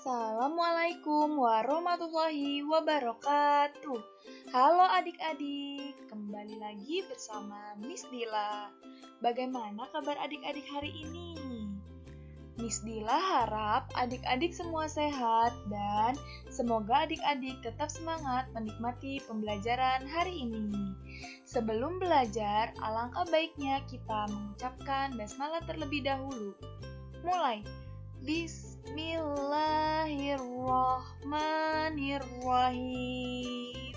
Assalamualaikum warahmatullahi wabarakatuh. Halo adik-adik, kembali lagi bersama Miss Dila. Bagaimana kabar adik-adik hari ini? Miss Dila harap adik-adik semua sehat dan semoga adik-adik tetap semangat menikmati pembelajaran hari ini. Sebelum belajar, alangkah baiknya kita mengucapkan basmalah terlebih dahulu. Mulai. Bismillahirrahmanirrahim.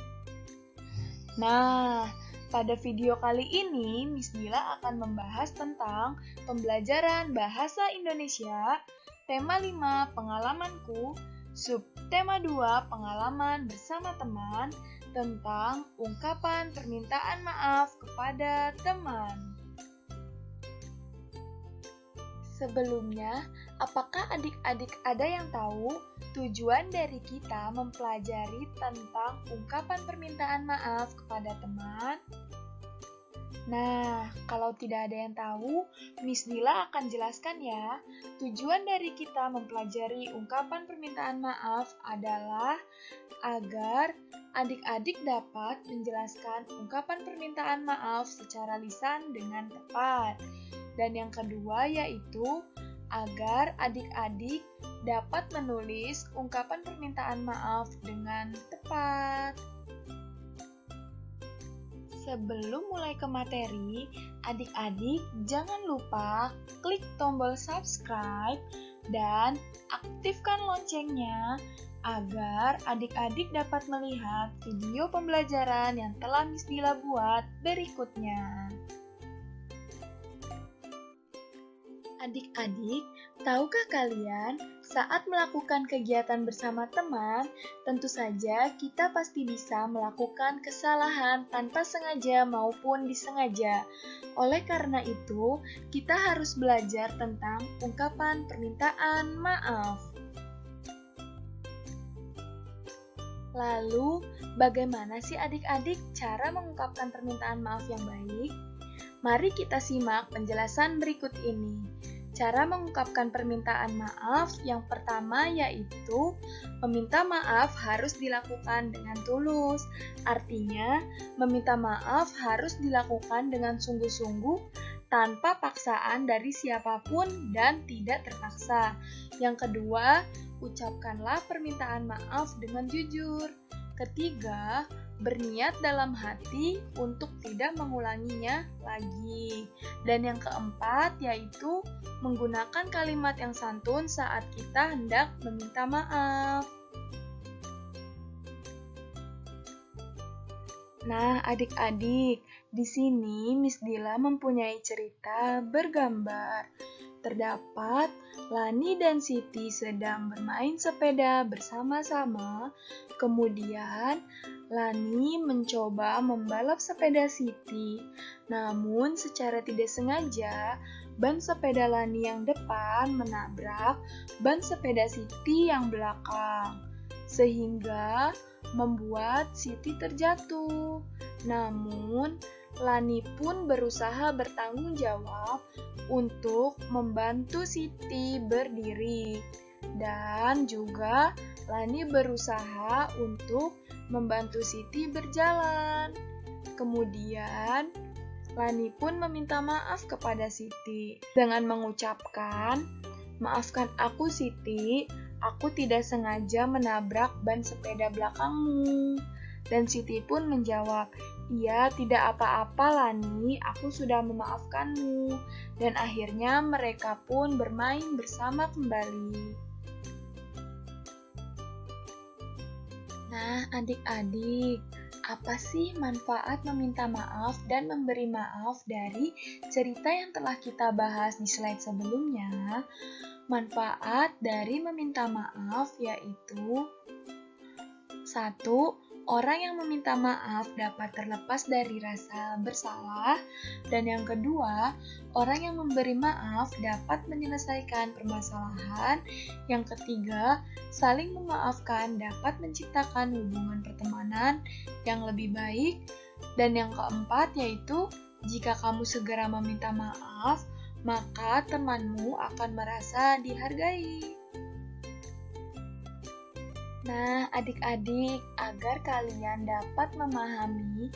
Nah, pada video kali ini Miss Dila akan membahas tentang pembelajaran bahasa Indonesia, tema 5 pengalamanku, subtema 2 pengalaman bersama teman, tentang ungkapan permintaan maaf kepada teman. Sebelumnya, apakah adik-adik ada yang tahu tujuan dari kita mempelajari tentang ungkapan permintaan maaf kepada teman? Nah, kalau tidak ada yang tahu, Miss Dila akan jelaskan ya. Tujuan dari kita mempelajari ungkapan permintaan maaf adalah agar adik-adik dapat menjelaskan ungkapan permintaan maaf secara lisan dengan tepat. Dan yang kedua yaitu agar adik-adik dapat menulis ungkapan permintaan maaf dengan tepat. Sebelum mulai ke materi, adik-adik jangan lupa klik tombol subscribe dan aktifkan loncengnya agar adik-adik dapat melihat video pembelajaran yang telah Miss Dila buat berikutnya. Adik-adik, tahukah kalian saat melakukan kegiatan bersama teman, tentu saja kita pasti bisa melakukan kesalahan tanpa sengaja maupun disengaja. Oleh karena itu, kita harus belajar tentang ungkapan permintaan maaf. Lalu, bagaimana sih adik-adik cara mengungkapkan permintaan maaf yang baik? Mari kita simak penjelasan berikut ini. Cara mengungkapkan permintaan maaf yang pertama yaitu meminta maaf harus dilakukan dengan tulus. Artinya, meminta maaf harus dilakukan dengan sungguh-sungguh tanpa paksaan dari siapapun dan tidak terpaksa. Yang kedua, ucapkanlah permintaan maaf dengan jujur. Ketiga, berniat dalam hati untuk tidak mengulanginya lagi. Dan yang keempat yaitu menggunakan kalimat yang santun saat kita hendak meminta maaf. Nah, adik-adik, di sini Miss Dila mempunyai cerita bergambar. Terdapat Lani dan Siti sedang bermain sepeda bersama-sama. Kemudian Lani mencoba membalap sepeda Siti. Namun secara tidak sengaja, ban sepeda Lani yang depan menabrak ban sepeda Siti yang belakang, sehingga membuat Siti terjatuh. Namun, Lani pun berusaha bertanggung jawab untuk membantu Siti berdiri. Dan juga Lani berusaha untuk membantu Siti berjalan. Kemudian, Lani pun meminta maaf kepada Siti dengan mengucapkan, "Maafkan aku Siti, aku tidak sengaja menabrak ban sepeda belakangmu." Dan Siti pun menjawab, "Iya, tidak apa-apa Lani, aku sudah memaafkanmu." Dan akhirnya mereka pun bermain bersama kembali. Nah, adik-adik, apa sih manfaat meminta maaf dan memberi maaf dari cerita yang telah kita bahas di slide sebelumnya? Manfaat dari meminta maaf yaitu 1. Orang yang meminta maaf dapat terlepas dari rasa bersalah. Dan yang kedua, orang yang memberi maaf dapat menyelesaikan permasalahan. Yang ketiga, saling memaafkan dapat menciptakan hubungan pertemanan yang lebih baik. Dan yang keempat yaitu, jika kamu segera meminta maaf, maka temanmu akan merasa dihargai. Nah, adik-adik, agar kalian dapat memahami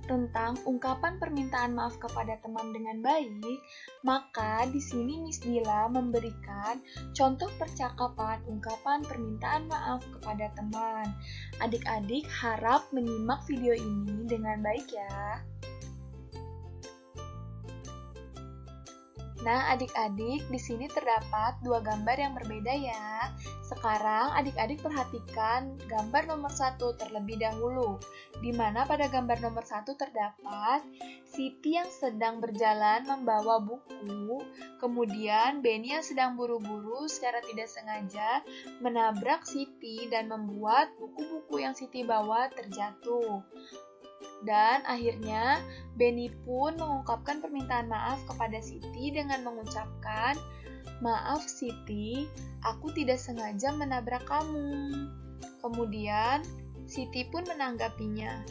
tentang ungkapan permintaan maaf kepada teman dengan baik, maka di sini Miss Dila memberikan contoh percakapan ungkapan permintaan maaf kepada teman. Adik-adik harap menyimak video ini dengan baik ya. Nah, adik-adik, di sini terdapat dua gambar yang berbeda ya. Sekarang adik-adik perhatikan gambar nomor 1 terlebih dahulu, di mana pada gambar nomor 1 terdapat Siti yang sedang berjalan membawa buku, kemudian Benny yang sedang buru-buru secara tidak sengaja menabrak Siti dan membuat buku-buku yang Siti bawa terjatuh. Dan akhirnya Benny pun mengungkapkan permintaan maaf kepada Siti dengan mengucapkan, "Maaf Siti, aku tidak sengaja menabrak kamu." Kemudian Siti pun menanggapinya,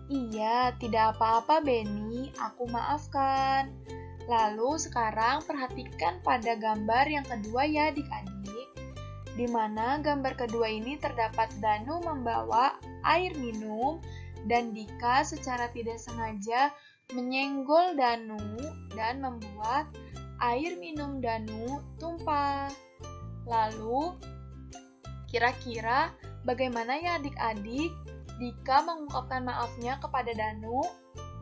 "Iya, tidak apa-apa Benny, aku maafkan." Lalu sekarang perhatikan pada gambar yang kedua ya adik-adik, di mana gambar kedua ini terdapat Danu membawa air minum dan Dika secara tidak sengaja menyenggol Danu dan membuat air minum Danu tumpah. Lalu, kira-kira bagaimana ya adik-adik Dika mengungkapkan maafnya kepada Danu?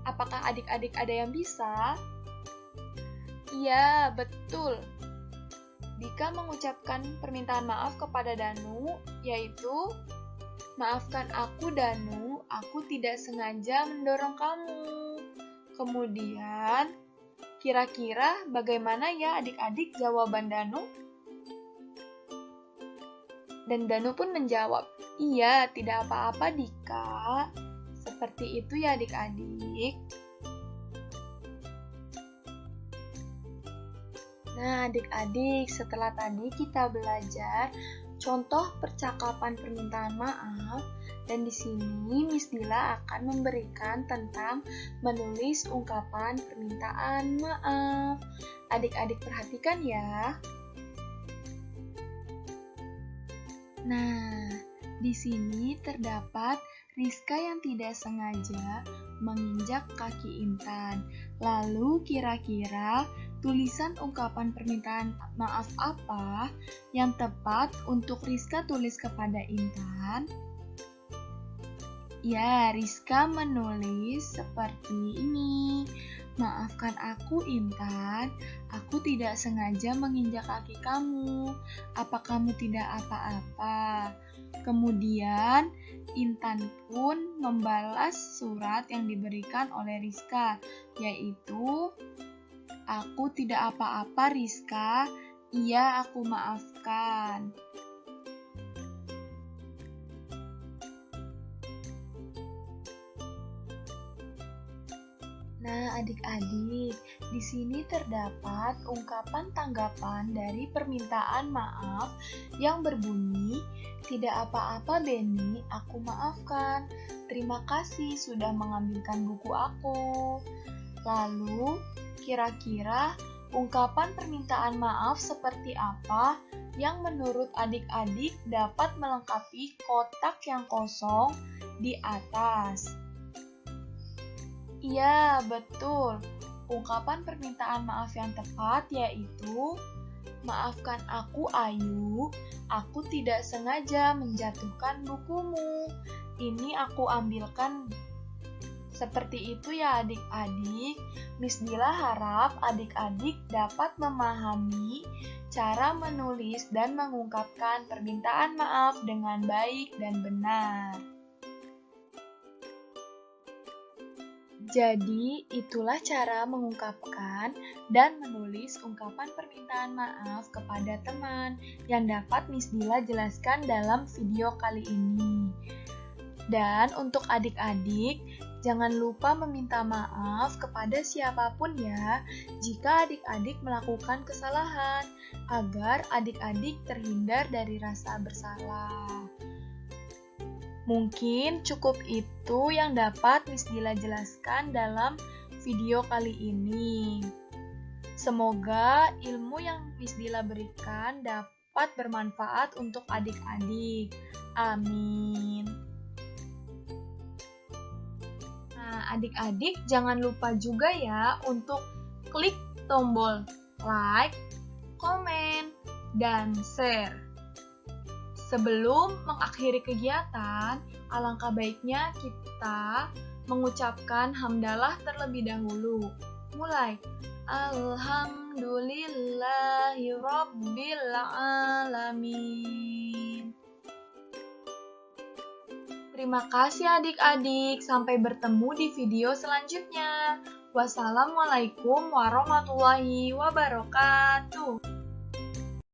Apakah adik-adik ada yang bisa? Iya, betul. Dika mengucapkan permintaan maaf kepada Danu, yaitu, "Maafkan aku Danu, aku tidak sengaja mendorong kamu." Kemudian, kira-kira bagaimana ya adik-adik jawaban Danu? Dan Danu pun menjawab, "Iya, tidak apa-apa Dika." Seperti itu ya adik-adik. Nah adik-adik, setelah tadi kita belajar contoh percakapan permintaan maaf, dan di sini Miss Dila akan memberikan tentang menulis ungkapan permintaan maaf. Adik-adik perhatikan ya. Nah, di sini terdapat Rizka yang tidak sengaja menginjak kaki Intan. Lalu kira-kira tulisan ungkapan permintaan maaf apa yang tepat untuk Rizka tulis kepada Intan? Ya, Rizka menulis seperti ini. "Maafkan aku Intan, aku tidak sengaja menginjak kaki kamu. Apa kamu tidak apa-apa?" Kemudian Intan pun membalas surat yang diberikan oleh Rizka, yaitu, "Aku tidak apa-apa Rizka, iya aku maafkan." Nah, adik-adik, di sini terdapat ungkapan tanggapan dari permintaan maaf yang berbunyi, "Tidak apa-apa Benny, aku maafkan. Terima kasih sudah mengambilkan buku aku." Lalu, kira-kira ungkapan permintaan maaf seperti apa yang menurut adik-adik dapat melengkapi kotak yang kosong di atas? Iya, betul. Ungkapan permintaan maaf yang tepat yaitu, "Maafkan aku Ayu, aku tidak sengaja menjatuhkan bukumu. Ini aku ambilkan." Seperti itu ya adik-adik. Miss Dila harap adik-adik dapat memahami cara menulis dan mengungkapkan permintaan maaf dengan baik dan benar. Jadi, itulah cara mengungkapkan dan menulis ungkapan permintaan maaf kepada teman yang dapat Miss Dila jelaskan dalam video kali ini. Dan untuk adik-adik, jangan lupa meminta maaf kepada siapapun ya jika adik-adik melakukan kesalahan, agar adik-adik terhindar dari rasa bersalah. Mungkin cukup itu yang dapat Miss Dila jelaskan dalam video kali ini. Semoga ilmu yang Miss Dila berikan dapat bermanfaat untuk adik-adik. Amin. Nah, adik-adik jangan lupa juga ya untuk klik tombol like, komen, dan share. Sebelum mengakhiri kegiatan, alangkah baiknya kita mengucapkan hamdalah terlebih dahulu. Mulai. Alhamdulillahirabbil alamin. Terima kasih adik-adik. Sampai bertemu di video selanjutnya. Wassalamualaikum warahmatullahi wabarakatuh.